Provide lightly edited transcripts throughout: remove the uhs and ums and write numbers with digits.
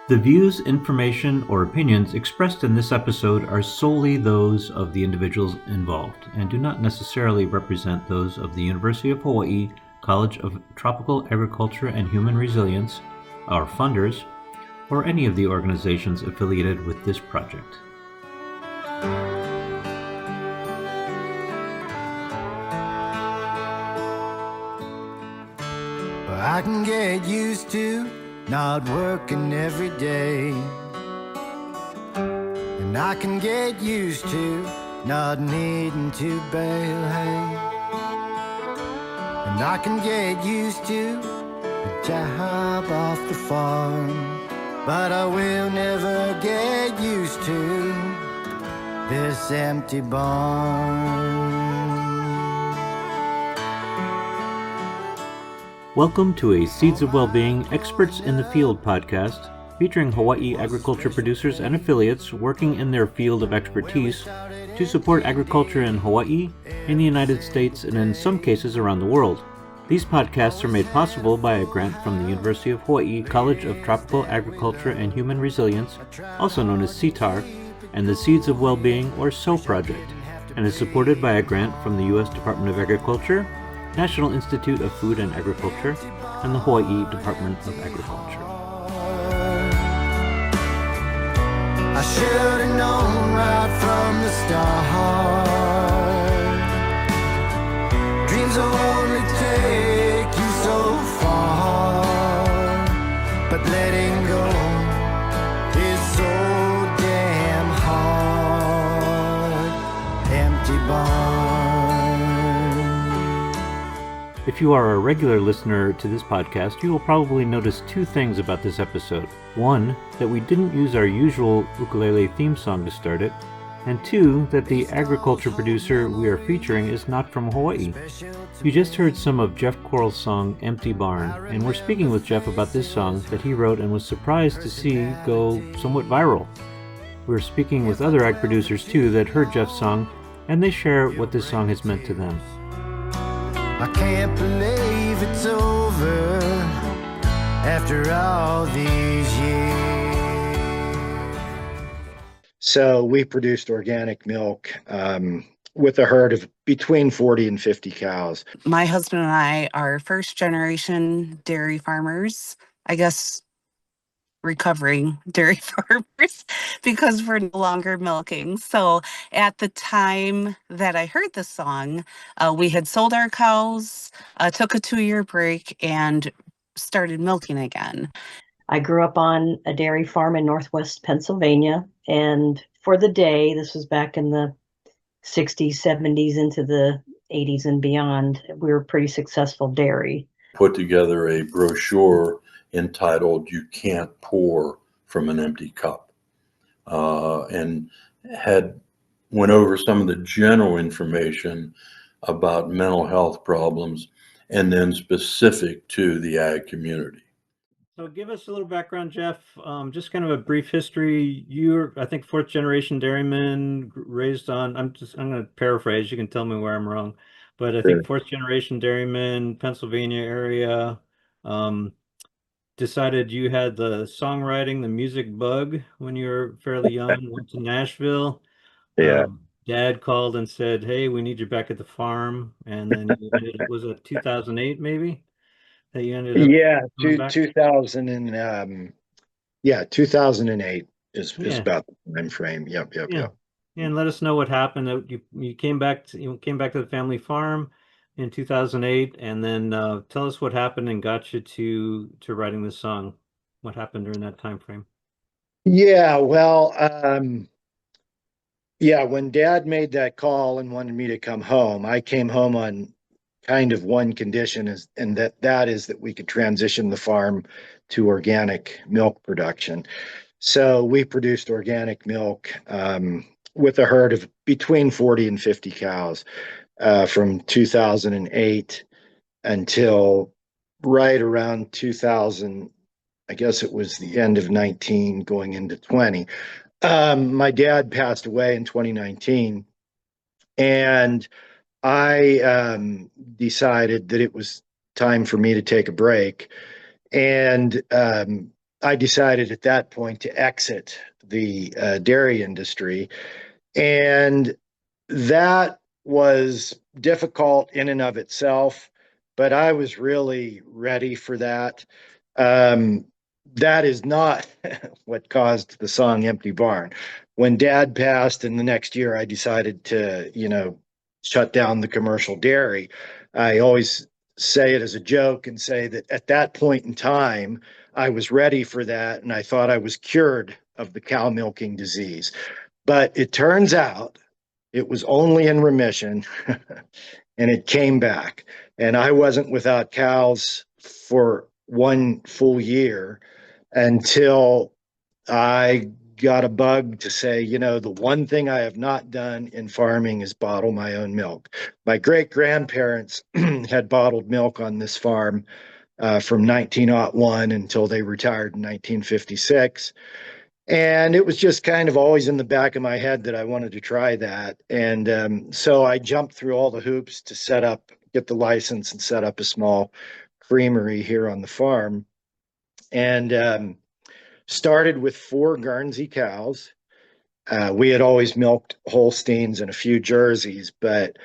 The views, information, or opinions expressed in this episode are solely those of the individuals involved and do not necessarily represent those of the University of Hawaii College of Tropical Agriculture and Human Resilience, our funders, or any of the organizations affiliated with this project. I can get used to not working every day, and I can get used to not needing to bale hay, and I can get used to a job off the farm, but I will never get used to this empty barn. Welcome to a Seeds of Wellbeing Experts in the Field podcast, featuring Hawaii agriculture producers and affiliates working in their field of expertise to support agriculture in Hawaii, in the United States, and in some cases around the world. These podcasts are made possible by a grant from the University of Hawaii College of Tropical Agriculture and Human Resilience, also known as CTAHR, and the Seeds of Wellbeing, or SOW project, and is supported by a grant from the U.S. Department of Agriculture, National Institute of Food and Agriculture, and the Hawaii Department of Agriculture. I should have known right from the start. Dreams will only take you so far, but letting go is so damn hard. Empty barn. If you are a regular listener to this podcast, you will probably notice two things about this episode. One, that we didn't use our usual ukulele theme song to start it, and two, that the agriculture producer we are featuring is not from Hawaii. You just heard some of Jeff Corle's song, Empty Barn, and we're speaking with Jeff about this song that he wrote and was surprised to see go somewhat viral. We're speaking with other ag producers too that heard Jeff's song, and they share what this song has meant to them. I can't believe it's over after all these years. So we produced organic milk with a herd of between 40 and 50 cows. My husband and I are first generation dairy farmers, I guess recovering dairy farmers, because we're no longer milking. So at the time that I heard the song, we had sold our cows, took a 2-year break, and started milking again. I grew up on a dairy farm in Northwest Pennsylvania, and for the day, this was back in the 60s, 70s, into the 80s and beyond, we were pretty successful dairy. Put together a brochure entitled "You Can't Pour from an Empty Cup," and went over some of the general information about mental health problems, and then specific to the ag community. So give us a little background, Jeff. Just kind of a brief history. You're, I think, fourth generation dairyman, raised on, I'm going to paraphrase, you can tell me where I'm wrong, but I think fourth generation dairyman, Pennsylvania area. Decided you had the songwriting, the music bug when you were fairly young, went to Nashville. Yeah. Dad called and said, "Hey, we need you back at the farm." And then was it 2008 maybe that you ended up? Yeah, back? 2000 and 2008 is about the time frame. Yep. And let us know what happened. You came back to the family farm in 2008, and then tell us what happened and got you to writing this song. What happened during that time frame? Yeah, well, when Dad made that call and wanted me to come home, I came home on kind of one condition, and that is that we could transition the farm to organic milk production. So we produced organic milk with a herd of between 40 and 50 cows. From 2008 until right around 2000, I guess it was the end of 19 going into 20. My dad passed away in 2019, and I decided that it was time for me to take a break. And I decided at that point to exit the dairy industry. And that was difficult in and of itself, but I was really ready for that. Um, that is not what caused the song Empty Barn. When Dad passed and the next year I decided to, shut down the commercial dairy, I always say it as a joke and say that at that point in time, I was ready for that and I thought I was cured of the cow milking disease. But it turns out it was only in remission and it came back. And I wasn't without cows for one full year until I got a bug to say, the one thing I have not done in farming is bottle my own milk. My great grandparents had bottled milk on this farm from 1901 until they retired in 1956. And it was just kind of always in the back of my head that I wanted to try that. And so I jumped through all the hoops to get the license and set up a small creamery here on the farm. And started with 4 Guernsey cows. We had always milked Holsteins and a few Jerseys, but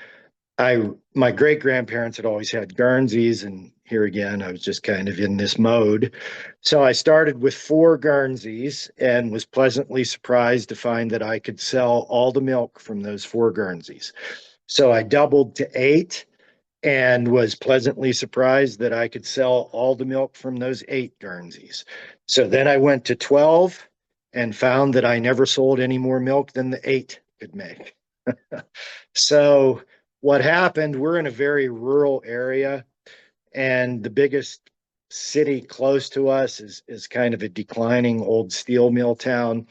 my great grandparents had always had Guernseys, and here again, I was just kind of in this mode. So I started with 4 Guernseys and was pleasantly surprised to find that I could sell all the milk from those 4 Guernseys. So I doubled to 8 and was pleasantly surprised that I could sell all the milk from those 8 Guernseys. So then I went to 12 and found that I never sold any more milk than the 8 could make. So what happened, we're in a very rural area, and the biggest city close to us is kind of a declining old steel mill town.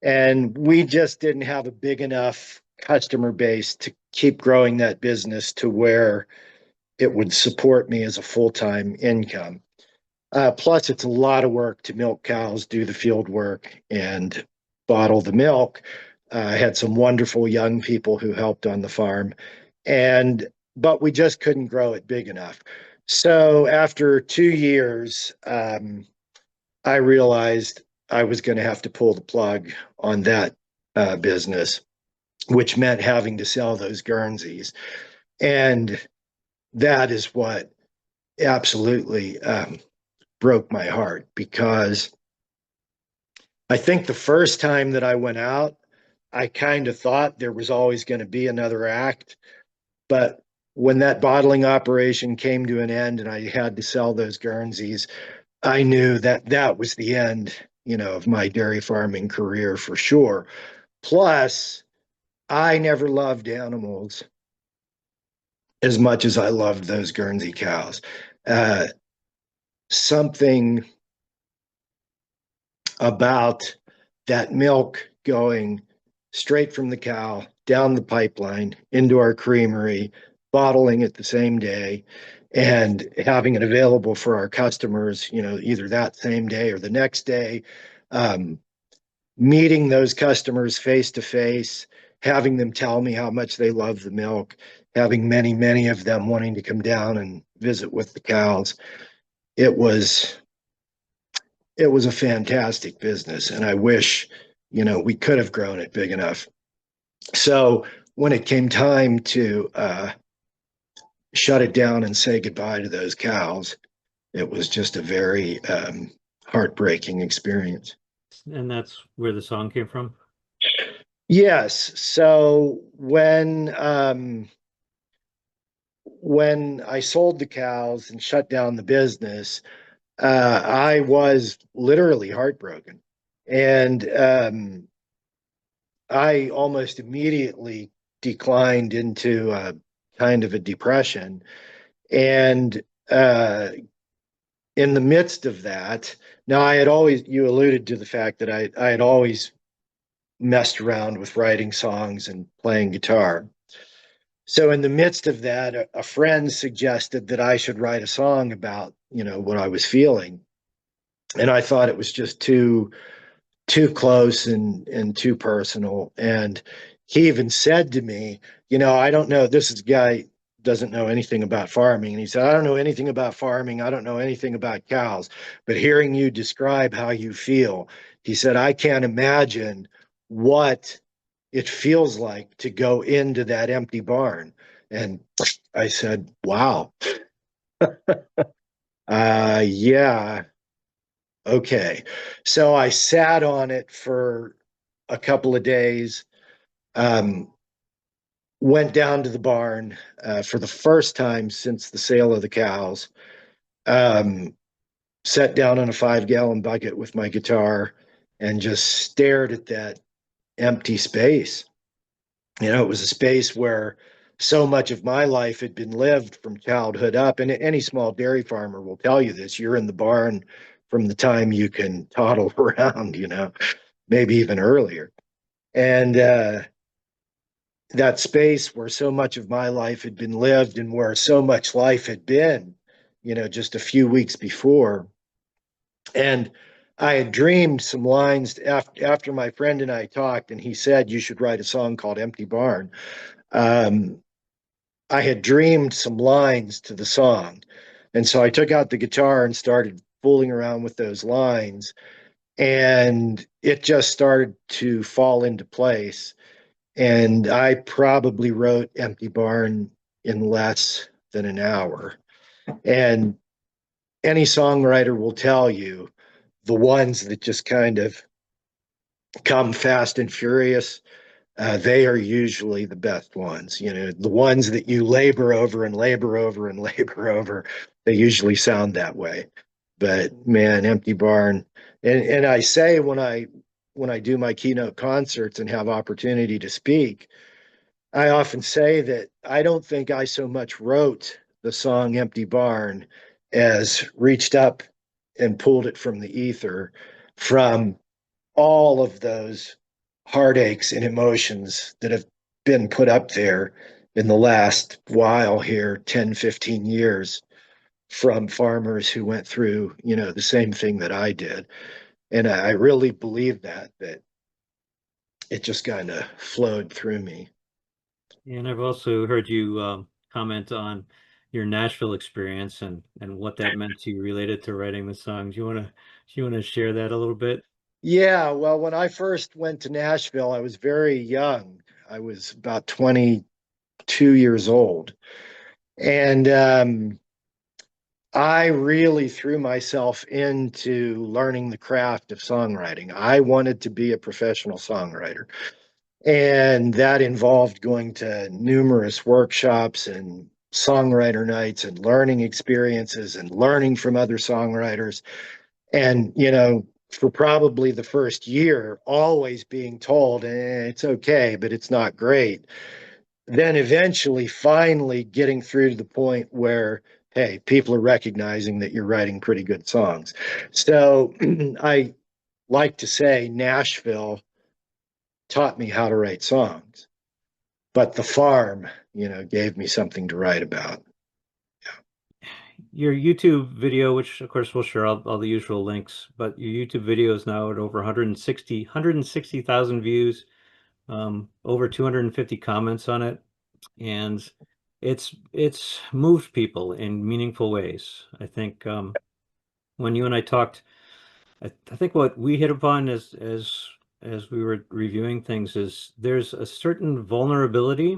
And we just didn't have a big enough customer base to keep growing that business to where it would support me as a full-time income. Plus, it's a lot of work to milk cows, do the field work, and bottle the milk. I had some wonderful young people who helped on the farm, but we just couldn't grow it big enough. So after 2 years, I realized I was going to have to pull the plug on that business, which meant having to sell those Guernseys. And that is what absolutely broke my heart, because I think the first time that I went out, I kind of thought there was always going to be another act. But when that bottling operation came to an end and I had to sell those Guernseys, I knew that that was the end, of my dairy farming career for sure. Plus, I never loved animals as much as I loved those Guernsey cows. Something about that milk going straight from the cow down the pipeline into our creamery, bottling it the same day, and having it available for our customers, either that same day or the next day. Meeting those customers face to face, having them tell me how much they love the milk, having many, many of them wanting to come down and visit with the cows. It was a fantastic business, and I wish, we could have grown it big enough. So when it came time to shut it down and say goodbye to those cows, it was just a very heartbreaking experience. And that's where the song came from? Yes. So when I sold the cows and shut down the business, I was literally heartbroken. And I almost immediately declined into kind of a depression. And in the midst of that, now you alluded to the fact that I had always messed around with writing songs and playing guitar. So in the midst of that, a friend suggested that I should write a song about, what I was feeling. And I thought it was just too close and too personal. And he even said to me, I don't know, this is a guy doesn't know anything about farming. And he said, I don't know anything about farming. I don't know anything about cows, but hearing you describe how you feel, he said, I can't imagine what it feels like to go into that empty barn. And I said, wow. Yeah. Okay. So I sat on it for a couple of days, went down to the barn for the first time since the sale of the cows, um, sat down on a 5-gallon bucket with my guitar and just stared at that empty space. You know, it was a space where so much of my life had been lived from childhood up. And any small dairy farmer will tell you this. You're in the barn from the time you can toddle around, you know, maybe even earlier. And that space where so much of my life had been lived and where so much life had been, you know, just a few weeks before. And I had dreamed some lines after my friend and I talked, and he said, you should write a song called Empty Barn. Um, I had dreamed some lines to the song. And so I took out the guitar and started fooling around with those lines. And it just started to fall into place. And I probably wrote Empty Barn in less than an hour. And any songwriter will tell you the ones that just kind of come fast and furious, they are usually the best ones. You know, the ones that you labor over and labor over and labor over, they usually sound that way. But man, Empty Barn, and I say when I do my keynote concerts and have opportunity to speak, I often say that I don't think I so much wrote the song Empty Barn as reached up and pulled it from the ether from all of those heartaches and emotions that have been put up there in the last while here, 10, 15 years, from farmers who went through, you know, the same thing that I did. And I really believe that it just kind of flowed through me. And I've also heard you comment on your Nashville experience and what that meant to you related to writing the songs. You want to share that a little bit? Yeah, well, when I first went to Nashville, I was very young. I was about 22 years old. And I really threw myself into learning the craft of songwriting. I wanted to be a professional songwriter. And that involved going to numerous workshops and songwriter nights and learning experiences and learning from other songwriters. And, you know, for probably the first year, always being told, it's okay, but it's not great. Then eventually, finally getting through to the point where, hey, people are recognizing that you're writing pretty good songs. So I like to say Nashville taught me how to write songs, but the farm, you know, gave me something to write about. Your YouTube video, which of course we'll share all the usual links, but your YouTube video is now at over 160,000 views, over 250 comments on it, and it's moved people in meaningful ways. I think when you and I talked, I think what we hit upon as we were reviewing things is there's a certain vulnerability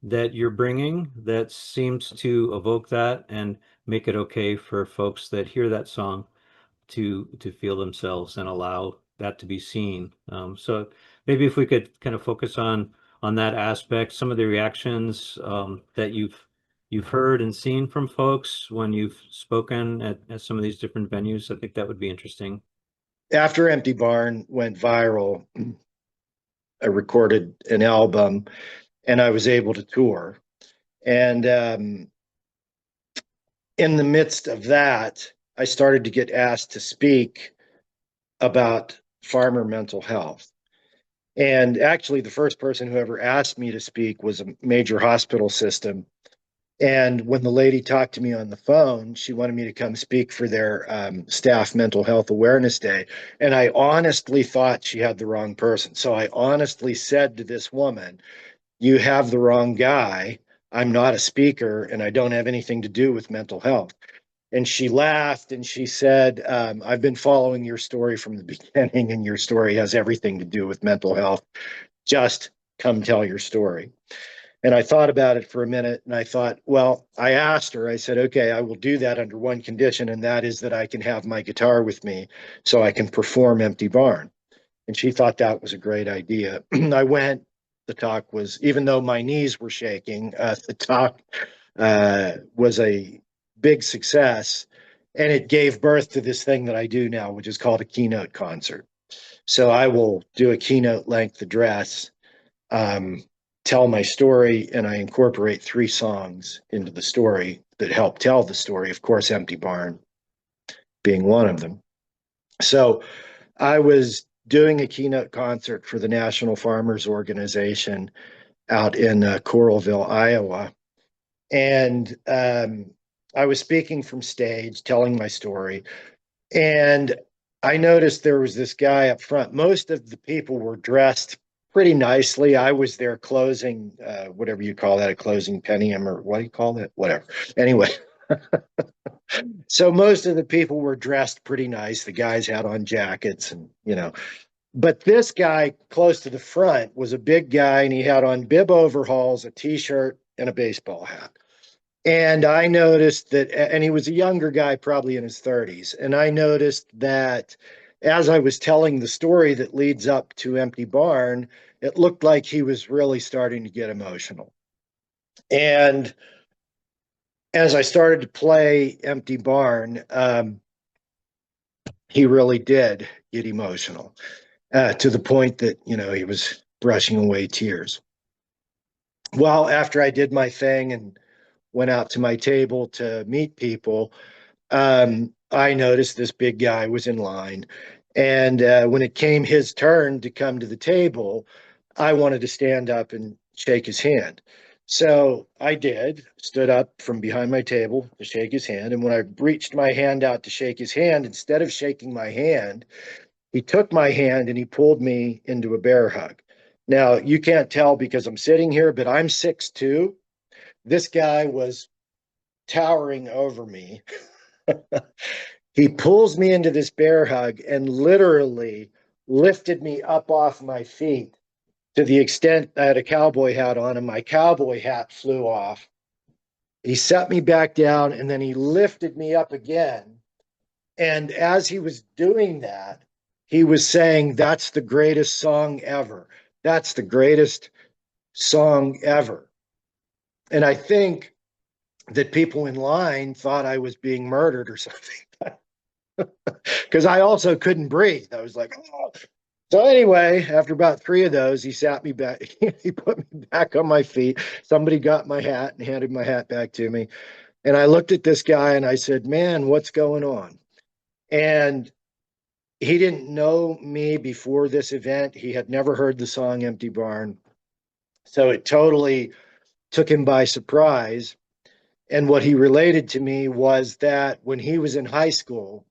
that you're bringing that seems to evoke that and make it okay for folks that hear that song to feel themselves and allow that to be seen. So maybe if we could kind of focus on that aspect, some of the reactions that you've heard and seen from folks when you've spoken at some of these different venues, I think that would be interesting. After Empty Barn went viral, I recorded an album and I was able to tour. And in the midst of that, I started to get asked to speak about farmer mental health. And actually, the first person who ever asked me to speak was a major hospital system. And when the lady talked to me on the phone, she wanted me to come speak for their staff mental health awareness day. And I honestly thought she had the wrong person. So I honestly said to this woman, you have the wrong guy. I'm not a speaker and I don't have anything to do with mental health. And she laughed and she said, I've been following your story from the beginning, and your story has everything to do with mental health. Just come tell your story. And I thought about it for a minute and I thought, well, I asked her, I said, okay, I will do that under one condition, and that is that I can have my guitar with me so I can perform Empty Barn. And she thought that was a great idea. I went, the talk was, even though my knees were shaking, the talk was a big success. And it gave birth to this thing that I do now, which is called a keynote concert. So I will do a keynote length address, tell my story, and I incorporate 3 songs into the story that help tell the story. Of course, Empty Barn being one of them. So I was doing a keynote concert for the National Farmers Organization out in Coralville, Iowa. And I was speaking from stage, telling my story. And I noticed there was this guy up front. Most of the people were dressed pretty nicely. I was there closing, whatever you call that, a closing pennium, or what do you call that? Whatever. Anyway, so most of the people were dressed pretty nice. The guys had on jackets and, but this guy close to the front was a big guy, and he had on bib overalls, a t-shirt, and a baseball hat. And I noticed that, and he was a younger guy, probably in his 30s. And I noticed that as I was telling the story that leads up to Empty Barn, it looked like he was really starting to get emotional. And as I started to play Empty Barn, he really did get emotional, to the point that, he was brushing away tears. Well, after I did my thing and went out to my table to meet people, I noticed this big guy was in line. And when it came his turn to come to the table, I wanted to stand up and shake his hand. So I did, stood up from behind my table to shake his hand. And when I reached my hand out to shake his hand, instead of shaking my hand, he took my hand and he pulled me into a bear hug. Now, you can't tell because I'm sitting here, but I'm 6'2". This guy was towering over me. He pulls me into this bear hug and literally lifted me up off my feet to the extent I had a cowboy hat on, and my cowboy hat flew off. He set me back down and then he lifted me up again. And as he was doing that, he was saying, "That's the greatest song ever. That's the greatest song ever." And I think that people in line thought I was being murdered or something, because I also couldn't breathe. I was like, oh. So anyway, after about 3 of those, he sat me back. He put me back on my feet. Somebody got my hat and handed my hat back to me. And I looked at this guy and I said, "Man, what's going on?" And he didn't know me before this event. He had never heard the song Empty Barn. So it totally took him by surprise. And what he related to me was that when he was in high school,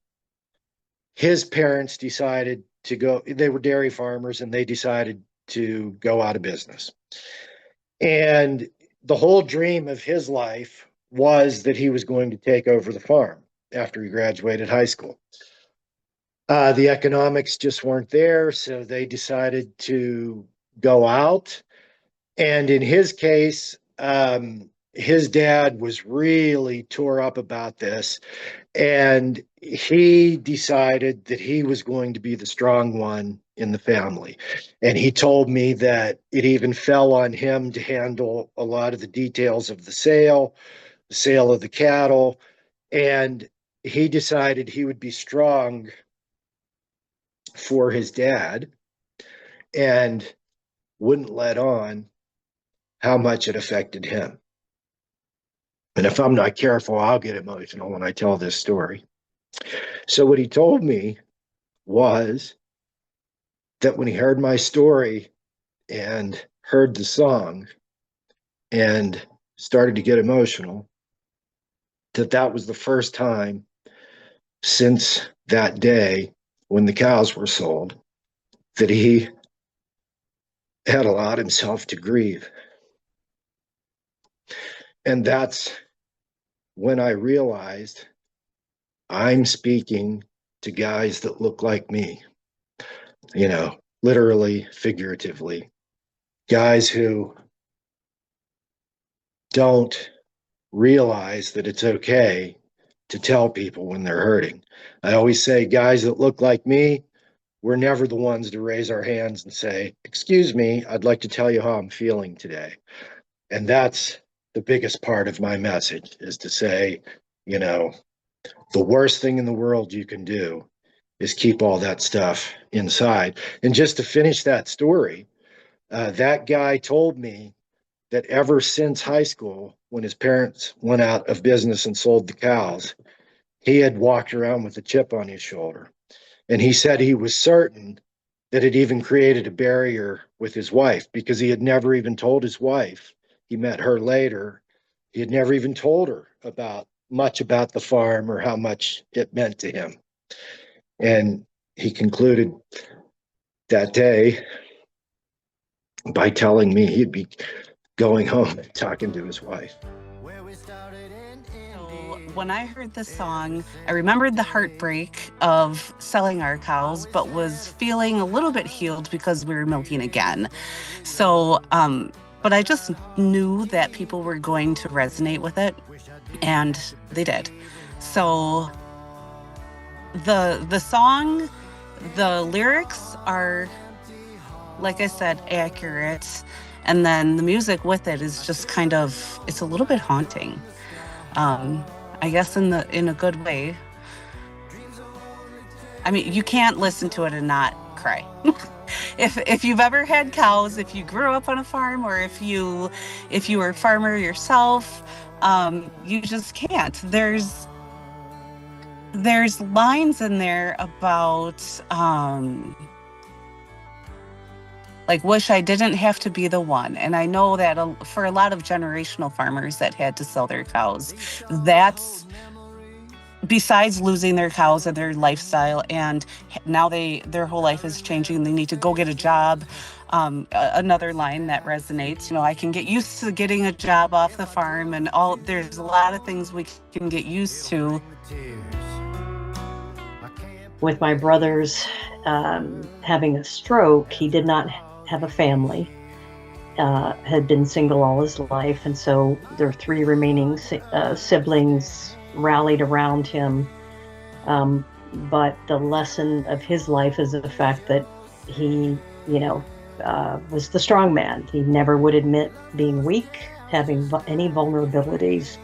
his parents decided to go, they were dairy farmers, and they decided to go out of business. And the whole dream of his life was that he was going to take over the farm after he graduated high school. The economics just weren't there, so they decided to go out. And in his case, his dad was really tore up about this, and he decided that he was going to be the strong one in the family. And he told me that it even fell on him to handle a lot of the details of the sale of the cattle, and he decided he would be strong for his dad and wouldn't let on how much it affected him. And if I'm not careful, I'll get emotional when I tell this story. So what he told me was that when he heard my story and heard the song and started to get emotional, that was the first time since that day when the cows were sold that he had allowed himself to grieve. And that's when I realized I'm speaking to guys that look like me, literally, figuratively, guys who don't realize that it's okay to tell people when they're hurting. I always say, guys that look like me, we're never the ones to raise our hands and say, "Excuse me, I'd like to tell you how I'm feeling today." And that's the biggest part of my message, is to say, the worst thing in the world you can do is keep all that stuff inside. And just to finish that story, that guy told me that ever since high school, when his parents went out of business and sold the cows, he had walked around with a chip on his shoulder. And he said he was certain that it even created a barrier with his wife, because he had never even told his wife. He met her later. He had never even told her much about the farm or how much it meant to him. And he concluded that day by telling me he'd be going home and talking to his wife. When I heard this song, I remembered the heartbreak of selling our cows, but was feeling a little bit healed because we were milking again. So, but I just knew that people were going to resonate with it, and they did. So the song, the lyrics are, like I said, accurate. And then the music with it is just kind of, it's a little bit haunting. I guess in a good way. I mean, you can't listen to it and not cry. If you've ever had cows, if you grew up on a farm, or if you were a farmer yourself, you just can't. There's lines in there about like, wish I didn't have to be the one. And I know that for a lot of generational farmers that had to sell their cows, that's, besides losing their cows and their lifestyle, and now their whole life is changing. They need to go get a job. Another line that resonates, I can get used to getting a job off the farm, and there's a lot of things we can get used to. With my brother's having a stroke, he did not have a family, had been single all his life, and so their 3 remaining siblings rallied around him. But the lesson of his life is the fact that he, was the strong man. He never would admit being weak, having any vulnerabilities,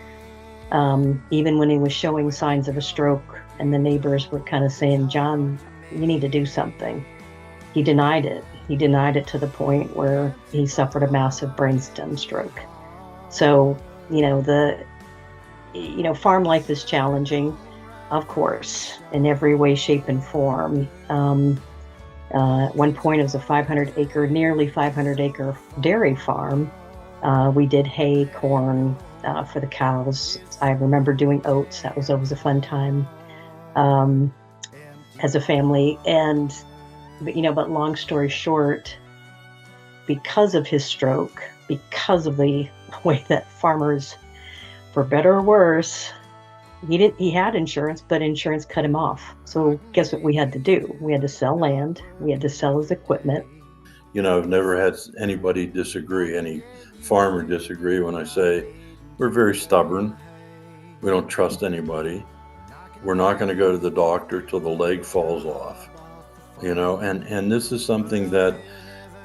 even when he was showing signs of a stroke, and the neighbors were kind of saying, "John, you need to do something." He denied it. He denied it to the point where he suffered a massive brainstem stroke. So, farm life is challenging, of course, in every way, shape, and form. At one point, it was a nearly 500-acre dairy farm. We did hay, corn for the cows. I remember doing oats. That was always a fun time as a family. But long story short, because of his stroke, because of the way that farmers, for better or worse, he had insurance, but insurance cut him off. So guess what we had to do? We had to sell land. We had to sell his equipment. I've never had anybody disagree, any farmer disagree when I say we're very stubborn. We don't trust anybody. We're not going to go to the doctor till the leg falls off. And this is something that,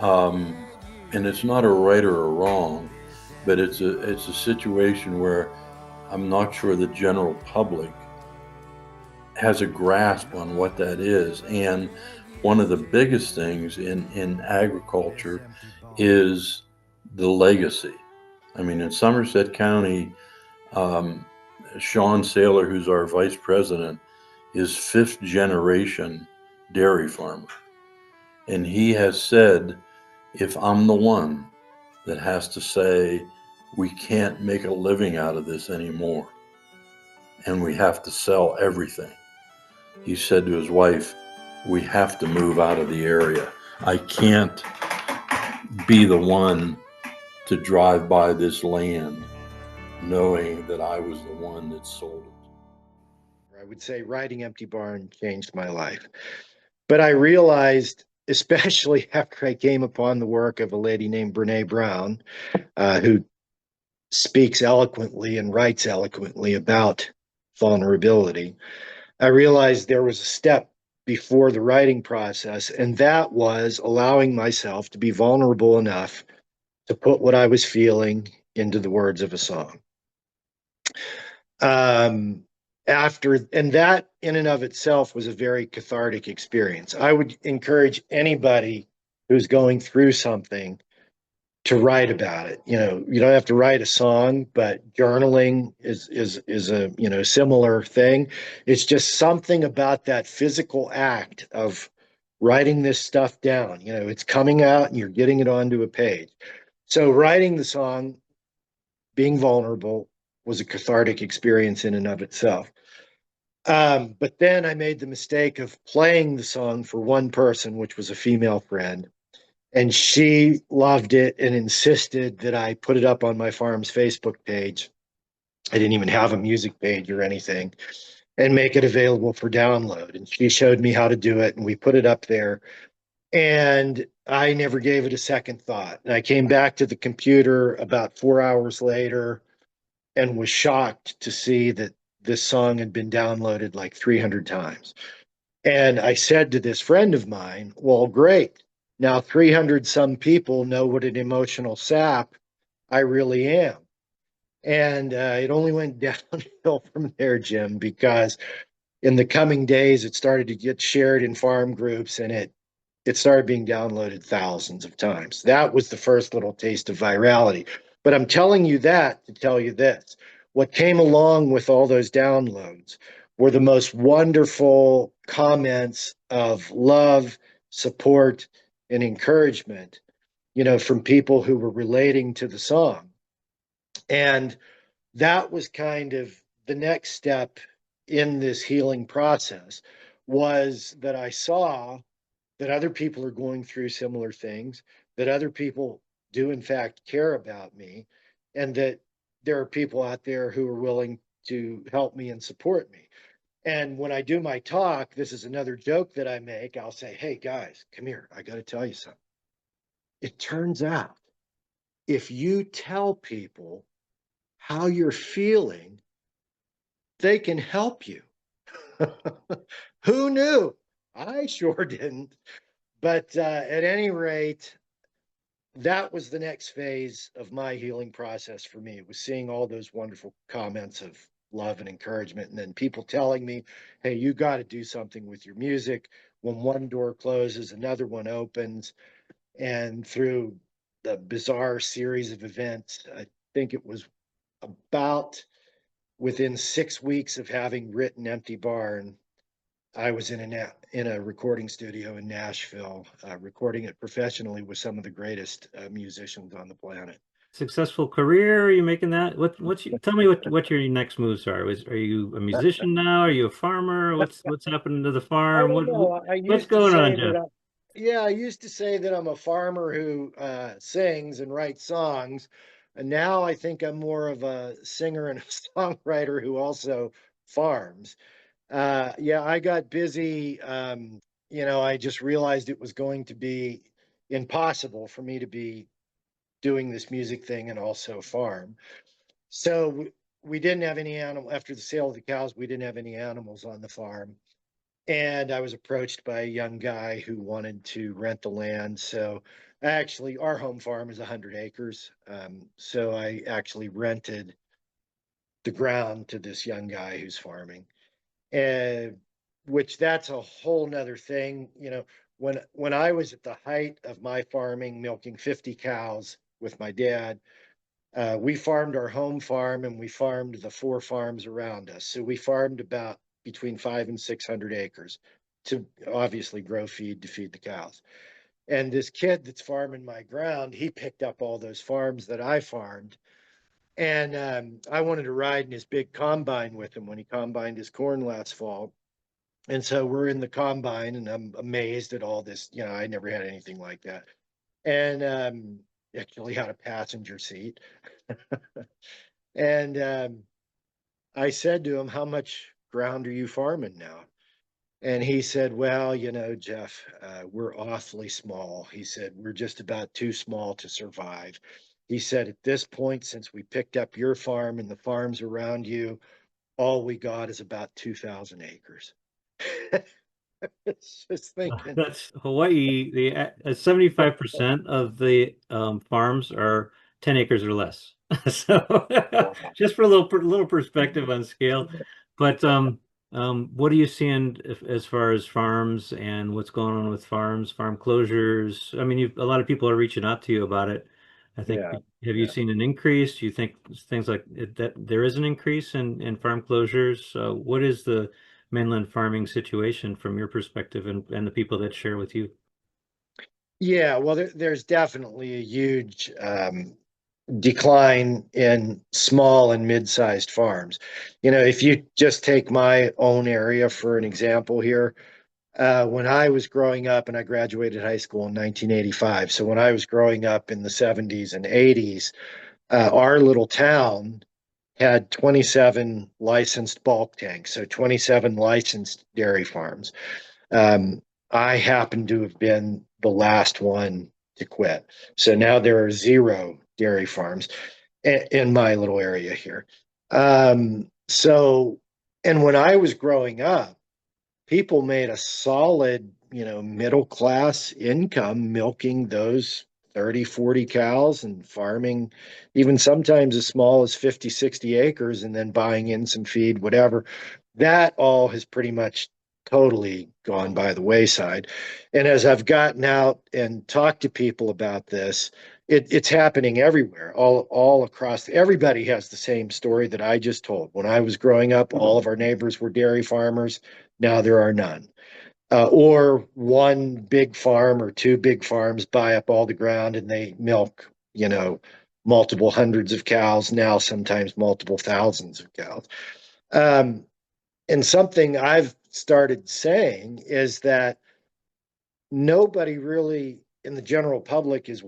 and it's not a right or a wrong, but it's a situation where I'm not sure the general public has a grasp on what that is. And one of the biggest things in agriculture is the legacy. I mean, in Somerset County, Sean Saylor, who's our vice president, is 5th generation dairy farmer. And he has said, if I'm the one that has to say, we can't make a living out of this anymore, and we have to sell everything, he said to his wife, we have to move out of the area. I can't be the one to drive by this land knowing that I was the one that sold it. I would say writing Empty Barn changed my life. But I realized, especially after I came upon the work of a lady named Brene Brown, who speaks eloquently and writes eloquently about vulnerability, I realized there was a step before the writing process, and that was allowing myself to be vulnerable enough to put what I was feeling into the words of a song. And that in and of itself was a very cathartic experience. I would encourage anybody who's going through something to write about it. You know, you don't have to write a song, but journaling is a, you know, similar thing. It's just something about that physical act of writing this stuff down. You know, it's coming out and you're getting it onto a page. So writing the song, being vulnerable, was a cathartic experience in and of itself. But then I made the mistake of playing the song for one person, which was a female friend, and she loved it and insisted that I put it up on my farm's Facebook page. I didn't even have a music page or anything, and make it available for download. And she showed me how to do it, and we put it up there. And I never gave it a second thought. And I came back to the computer about 4 hours later and was shocked to see that this song had been downloaded like 300 times. And I said to this friend of mine, well, great. Now 300 some people know what an emotional sap I really am. And it only went downhill from there, Jim, because in the coming days, it started to get shared in farm groups, and it started being downloaded thousands of times. That was the first little taste of virality. But I'm telling you that to tell you this. What came along with all those downloads were the most wonderful comments of love, support, and encouragement, you know, from people who were relating to the song. And that was kind of the next step in this healing process, was that I saw that other people are going through similar things, that other people do in fact care about me, and that there are people out there who are willing to help me and support me. And when I do my talk, this is another joke that I make. I'll say, hey guys, come here. I got to tell you something. It turns out if you tell people how you're feeling, they can help you. Who knew? I sure didn't. But at any rate, that was the next phase of my healing process for me. It was seeing all those wonderful comments of love and encouragement, and then people telling me, hey, you got to do something with your music. When one door closes, another one opens. And through the bizarre series of events, I think it was about within 6 weeks of having written Empty Barn, I was in a recording studio in Nashville, recording it professionally with some of the greatest musicians on the planet. Successful career? Are you making that? Tell me what your next moves are. Are you a musician now? Are you a farmer? What's happening to the I farm? don't know. I What's used to going on, say Jeff? that. Yeah, I used to say that I'm a farmer who sings and writes songs, and now I think I'm more of a singer and a songwriter who also farms. Yeah, I got busy. You know, I just realized it was going to be impossible for me to be doing this music thing and also farm. So we didn't have any animal after the sale of the cows. We didn't have any animals on the farm. And I was approached by a young guy who wanted to rent the land. So actually, our home farm is 100 acres. So I actually rented the ground to this young guy who's farming. And which that's a whole nother thing. You know, when I was at the height of my farming, milking 50 cows with my dad, we farmed our home farm and we farmed the 4 farms around us. So we farmed about between 500 and 600 acres to obviously grow feed to feed the cows. And this kid that's farming my ground, he picked up all those farms that I farmed. And I wanted to ride in his big combine with him when he combined his corn last fall. And so we're in the combine, and I'm amazed at all this. You know, I never had anything like that. And actually had a passenger seat. And I said to him, how much ground are you farming now? And he said, well, Jeff, we're awfully small. He said, we're just about too small to survive. He said, at this point, since we picked up your farm and the farms around you, all we got is about 2,000 acres. It's just thinking, That's Hawaii. The 75% of the farms are 10 acres or less. So just for a little perspective on scale. But what are you seeing as far as farms and what's going on with farms, farm closures? I mean, a lot of people are reaching out to you about it. I think, yeah, have you yeah. seen an increase? Do you think things like that there is an increase in farm closures? What is the mainland farming situation from your perspective and the people that share with you? Yeah, well, there's definitely a huge decline in small and mid-sized farms. If you just take my own area for an example here, when I was growing up, and I graduated high school in 1985, so when I was growing up in the 70s and 80s, our little town had 27 licensed bulk tanks, so 27 licensed dairy farms. Um, I happen to have been the last one to quit. So now there are zero dairy farms in my little area here. So, and when I was growing up, people made a solid, middle class income milking those 30, 40 cows and farming even sometimes as small as 50, 60 acres and then buying in some feed, whatever. That all has pretty much totally gone by the wayside. And as I've gotten out and talked to people about this, it's happening everywhere, all across. Everybody has the same story that I just told. When I was growing up, all of our neighbors were dairy farmers. Now there are none. Or one big farm or two big farms buy up all the ground and they milk, multiple hundreds of cows, now sometimes multiple thousands of cows. Um, and something I've started saying is that nobody really in the general public is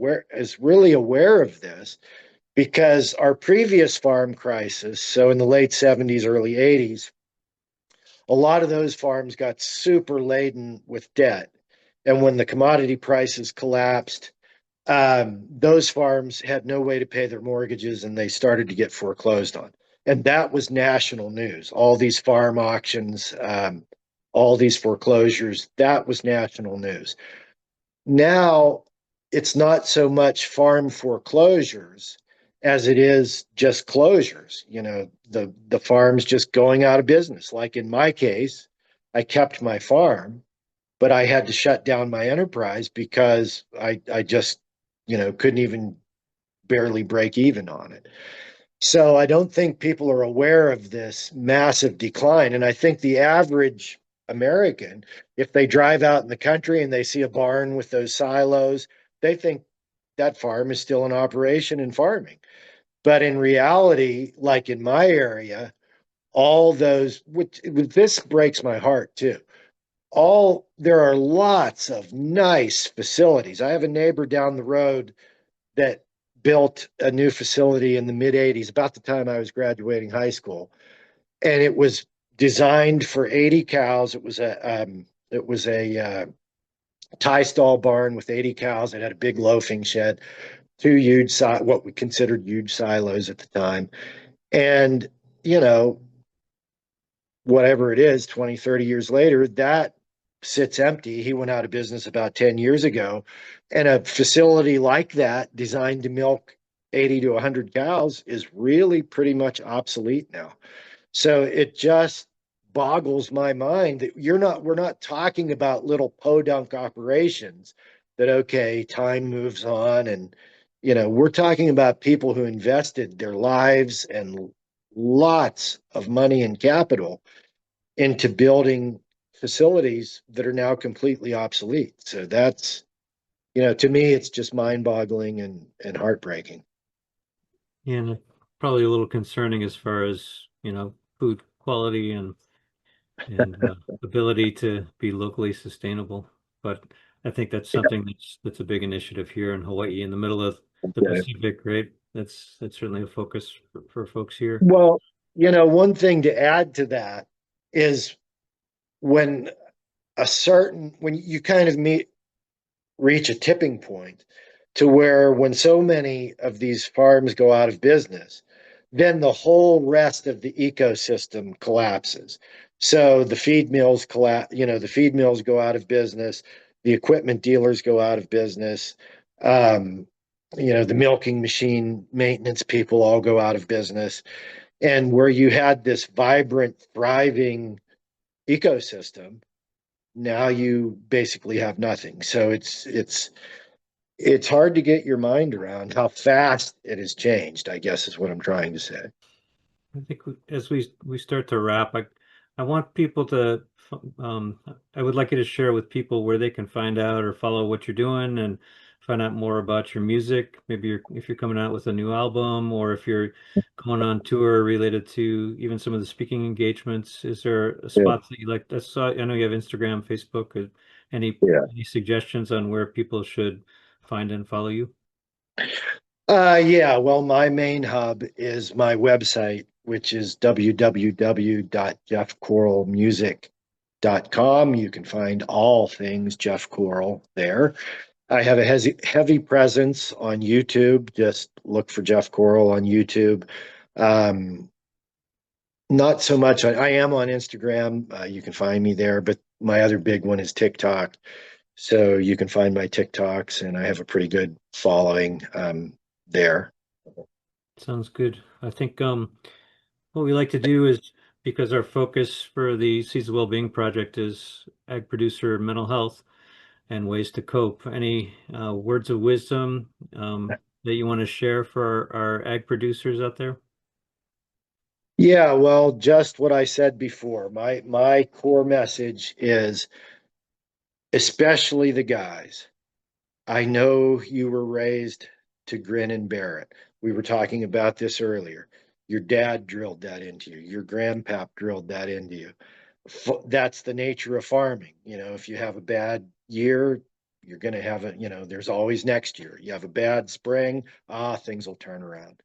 really aware of this because our previous farm crisis, so in the late 70s, early 80s, a lot of those farms got super laden with debt. And when the commodity prices collapsed, those farms had no way to pay their mortgages and they started to get foreclosed on. And that was national news. All these farm auctions, all these foreclosures, that was national news. Now it's not so much farm foreclosures as it is just closures, the farms just going out of business. Like in my case, I kept my farm, but I had to shut down my enterprise because I just, couldn't even barely break even on it. So I don't think people are aware of this massive decline. And I think the average American, if they drive out in the country and they see a barn with those silos, they think that farm is still in operation and farming. But in reality, like in my area, all those, which this breaks my heart too. There are lots of nice facilities. I have a neighbor down the road that built a new facility in the mid 80s, about the time I was graduating high school. And it was designed for 80 cows. It was a tie stall barn with 80 cows. It had a big loafing shed, two huge, what we considered huge silos at the time. And, you know, whatever it is, 20, 30 years later, that sits empty. He went out of business about 10 years ago. And a facility like that, designed to milk 80 to 100 cows, is really pretty much obsolete now. So it just boggles my mind that we're not talking about little podunk operations that, okay, time moves on. And, we're talking about people who invested their lives and lots of money and capital into building facilities that are now completely obsolete. So that's, to me, it's just mind boggling and heartbreaking. And probably a little concerning as far as, food quality and ability to be locally sustainable. But I think that's something that's a big initiative here in Hawaii, in the middle of the Okay. Pacific, right? That's certainly a focus for folks here. Well, one thing to add to that is when when you kind of reach a tipping point to where when so many of these farms go out of business, then the whole rest of the ecosystem collapses. So the feed mills collapse, the feed mills go out of business, the equipment dealers go out of business, um, the milking machine maintenance people all go out of business. And where you had this vibrant, thriving ecosystem, now you basically have nothing. So it's hard to get your mind around how fast it has changed, I guess is what I'm trying to say. I think as we start to wrap, I want people to I would like you to share with people where they can find out or follow what you're doing and find out more about your music. Maybe if you're coming out with a new album, or if you're going on tour related to even some of the speaking engagements. Is there a Yeah. spot that you like? I know you have Instagram, Facebook. Any Yeah. any suggestions on where people should find and follow you? Yeah, well, my main hub is my website, which is www.jeffcorlemusic.com. You can find all things Jeff Corle there. I have a heavy presence on YouTube. Just look for Jeff Corle on YouTube. Um, Not so much. I am on Instagram. You can find me there, but my other big one is TikTok. So you can find my TikToks, and I have a pretty good following there. Sounds good. I think what we like to do is, because our focus for the Seeds of Wellbeing Project is ag producer mental health and ways to cope. Any words of wisdom that you want to share for our ag producers out there? Yeah, well, just what I said before. My core message is, especially the guys. I know you were raised to grin and bear it. We were talking about this earlier. Your dad drilled that into you. Your grandpap drilled that into you. That's the nature of farming. If you have a bad year, you're going to have there's always next year. You have a bad spring, things will turn around.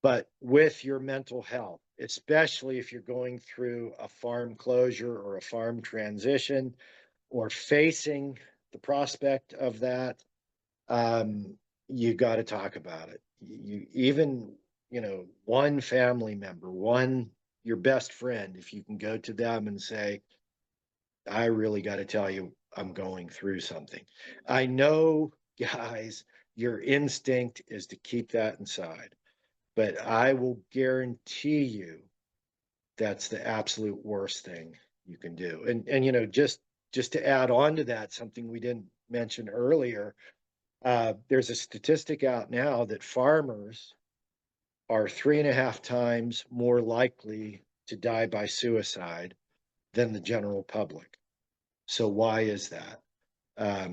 But with your mental health, especially if you're going through a farm closure or a farm transition or facing the prospect of that, you got to talk about it. You even, one family member, your best friend, if you can go to them and say, I really got to tell you, I'm going through something. I know, guys, your instinct is to keep that inside, but I will guarantee you that's the absolute worst thing you can do. And just to add on to that, something we didn't mention earlier, there's a statistic out now that farmers are 3.5 times more likely to die by suicide than the general public. So why is that? I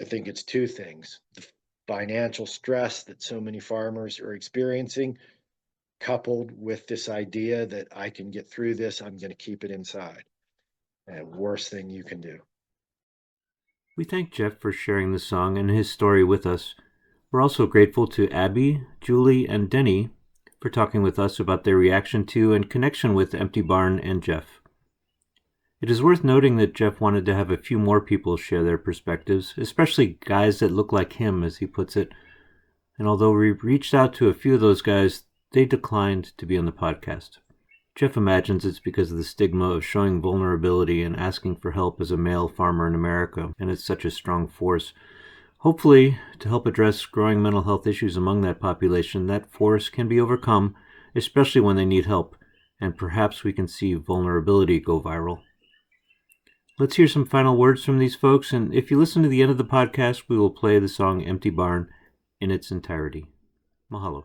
think it's two things: the financial stress that so many farmers are experiencing, coupled with this idea that I can get through this, I'm going to keep it inside. And worst thing you can do. We thank Jeff for sharing the song and his story with us. We're also grateful to Abby, Julie, and Denny for talking with us about their reaction to and connection with Empty Barn and Jeff. It is worth noting that Jeff wanted to have a few more people share their perspectives, especially guys that look like him, as he puts it. And although we reached out to a few of those guys, they declined to be on the podcast. Jeff imagines it's because of the stigma of showing vulnerability and asking for help as a male farmer in America, and it's such a strong force. Hopefully, to help address growing mental health issues among that population, that force can be overcome, especially when they need help, and perhaps we can see vulnerability go viral. Let's hear some final words from these folks, and if you listen to the end of the podcast, we will play the song Empty Barn in its entirety. Mahalo.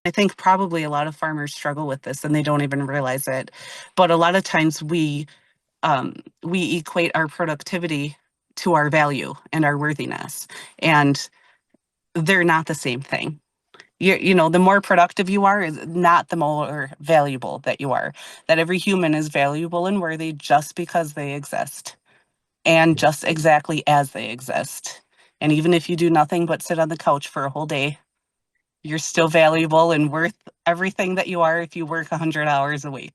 I think probably a lot of farmers struggle with this and they don't even realize it. But a lot of times we equate our productivity to our value and our worthiness, and they're not the same thing. The more productive you are is not the more valuable that you are. That every human is valuable and worthy just because they exist, and just exactly as they exist. And even if you do nothing but sit on the couch for a whole day, you're still valuable and worth everything that you are if you work 100 hours a week.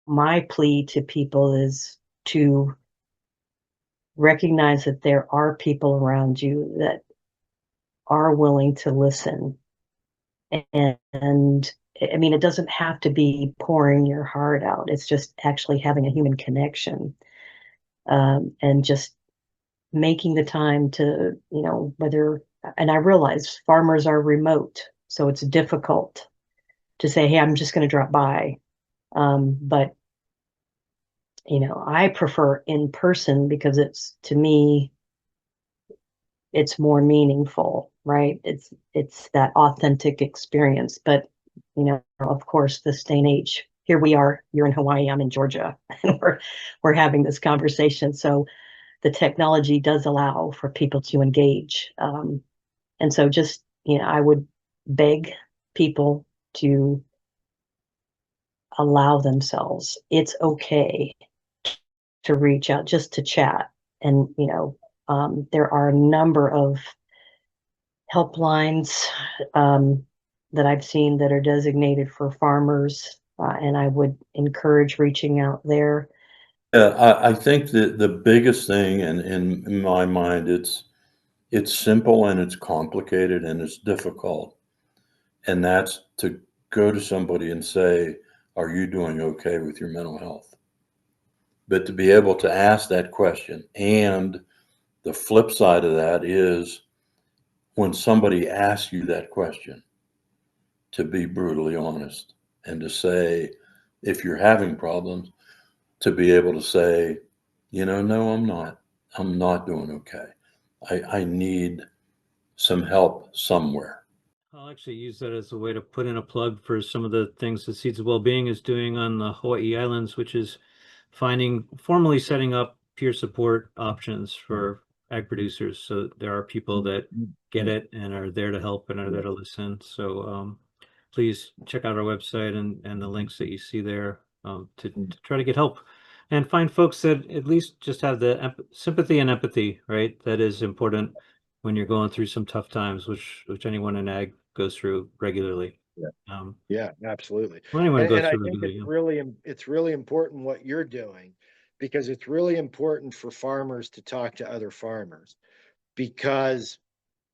My plea to people is to recognize that there are people around you that are willing to listen. And I mean, it doesn't have to be pouring your heart out. It's just actually having a human connection, and just making the time to, and I realize farmers are remote, so it's difficult to say, hey, I'm just going to drop by. But, I prefer in person because to me, it's more meaningful, right? It's that authentic experience. But, of course, this day and age, here we are, you're in Hawaii, I'm in Georgia, and we're having this conversation. So the technology does allow for people to engage. And so just, I would beg people to allow themselves. It's okay to reach out, just to chat. And, there are a number of helplines that I've seen that are designated for farmers, and I would encourage reaching out there. Yeah, I think that the biggest thing, and in my mind, it's simple and it's complicated and it's difficult. And that's to go to somebody and say, are you doing okay with your mental health? But to be able to ask that question, and the flip side of that is when somebody asks you that question, to be brutally honest and to say, if you're having problems, to be able to say, no, I'm not doing okay. I need some help somewhere. I'll actually use that as a way to put in a plug for some of the things that Seeds of Wellbeing is doing on the Hawaii Islands, which is formally setting up peer support options for ag producers. So there are people that get it and are there to help and are there to listen. So please check out our website and the links that you see there to try to get help and find folks that at least just have the sympathy and empathy, right? That is important when you're going through some tough times, which anyone in ag goes through regularly. Yeah, absolutely. Anyone goes And I through think regularly. it's really important what you're doing, because it's really important for farmers to talk to other farmers, because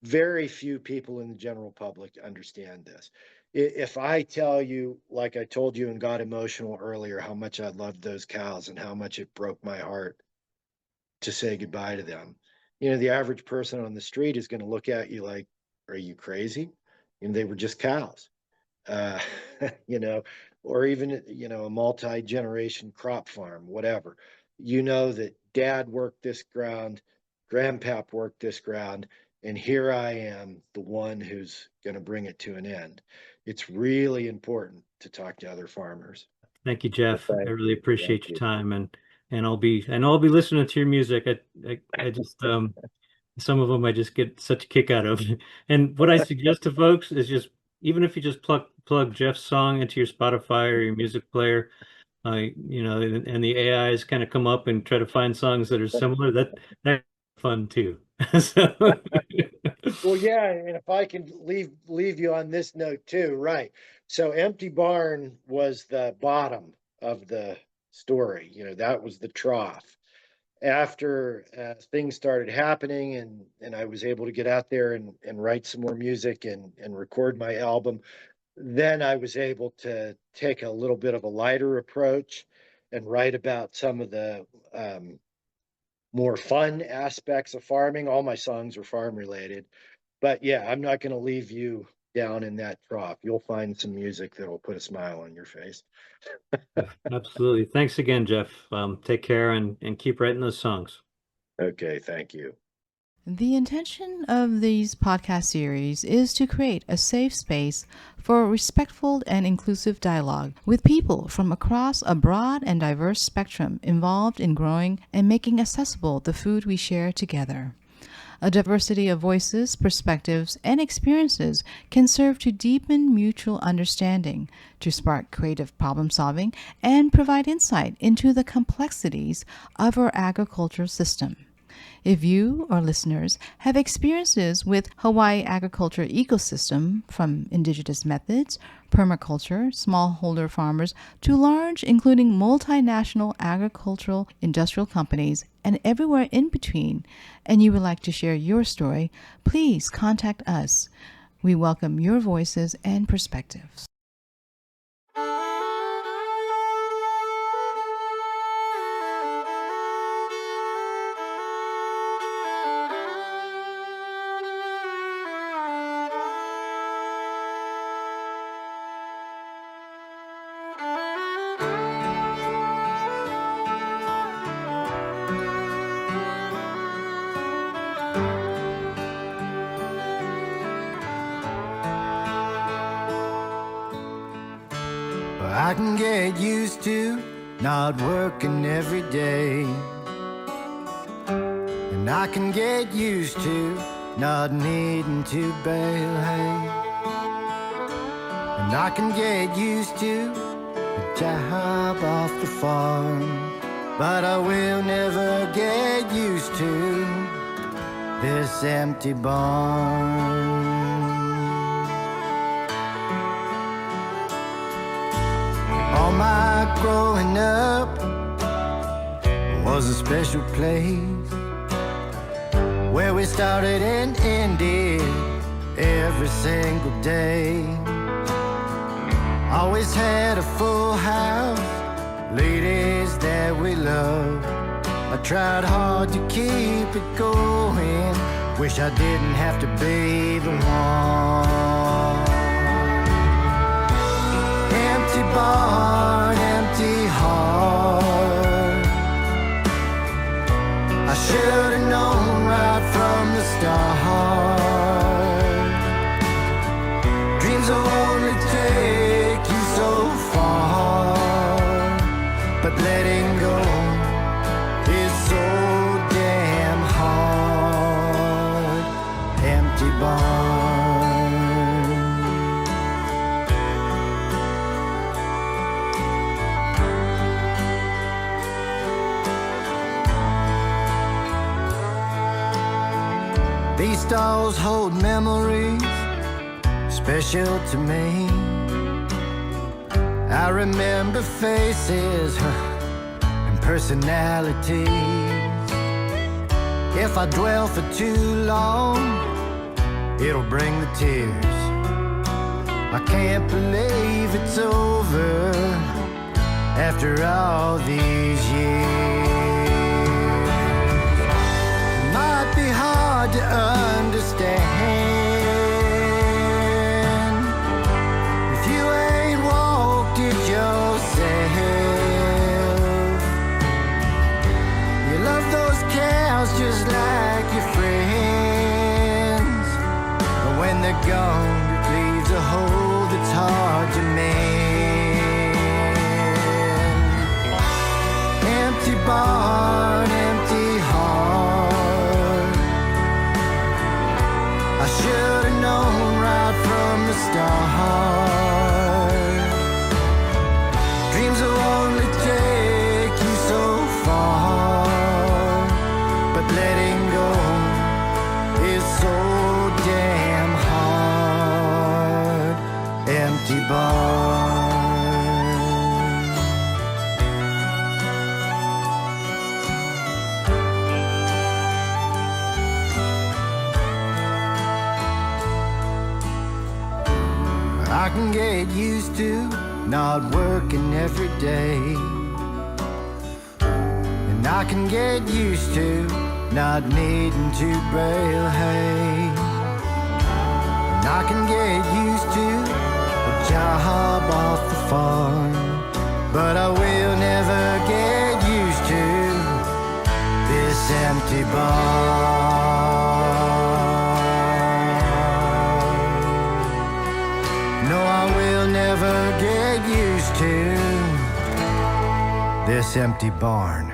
very few people in the general public understand this. If I tell you, like I told you and got emotional earlier, how much I loved those cows and how much it broke my heart to say goodbye to them, the average person on the street is going to look at you like, are you crazy? And they were just cows. uh, you know, or even, a multi-generation crop farm, whatever. That dad worked this ground, grandpap worked this ground, and here I am, the one who's going to bring it to an end. It's really important to talk to other farmers. Thank you, Jeff. I Thank really you. Thank appreciate your you. time, and I know I'll be listening to your music. I just some of them I just get such a kick out of. And what I suggest to folks is just, even if you just plug Jeff's song into your Spotify or your music player, and the AIs kind of come up and try to find songs that are similar. That's fun too. So Well, yeah, and if I can leave you on this note too, right? So, Empty Barn was the bottom of the story. That was the trough. After things started happening, and I was able to get out there and write some more music and record my album, then I was able to take a little bit of a lighter approach and write about some of the more fun aspects of farming. All my songs are farm related. But yeah, I'm not going to leave you down in that trough. You'll find some music that will put a smile on your face. absolutely. Thanks again, Jeff. Take care and keep writing those songs. Okay, thank you. The intention of these podcast series is to create a safe space for respectful and inclusive dialogue with people from across a broad and diverse spectrum involved in growing and making accessible the food we share together. A diversity of voices, perspectives, and experiences can serve to deepen mutual understanding, to spark creative problem solving, and provide insight into the complexities of our agricultural system. If you, our listeners, have experiences with Hawaii agriculture ecosystem, from indigenous methods, permaculture, smallholder farmers, to large, including multinational agricultural industrial companies, and everywhere in between, and you would like to share your story, please contact us. We welcome your voices and perspectives. I can get used to not working every day, and I can get used to not needing to bale hay, and I can get used to the job off the farm, but I will never get used to this empty barn. All my growing up was a special place where we started and ended every single day. Always had a full house, ladies that we loved. I tried hard to keep it going, wish I didn't have to be the one. Empty barn, empty heart. I should have known right from the start. Dreams will only take you so far, but letting go is so damn hard. Empty barn. These stalls hold memories special to me. I remember faces and personalities. If I dwell for too long, it'll bring the tears. I can't believe it's over after all these years. It might be hard to understand if you ain't walked it yourself. You love those cows just like your friends, but when they're gone, it leaves a hole that's hard to mend. Empty barn, empty heart. I should have known right from the start. Dreams will only take you so far, but letting go is so damn hard. Empty barn. I can get used to not working every day, and I can get used to not needing to bale hay, and I can get used to a job off the farm, but I will never get used to this empty barn. No, I will never get used to this empty barn.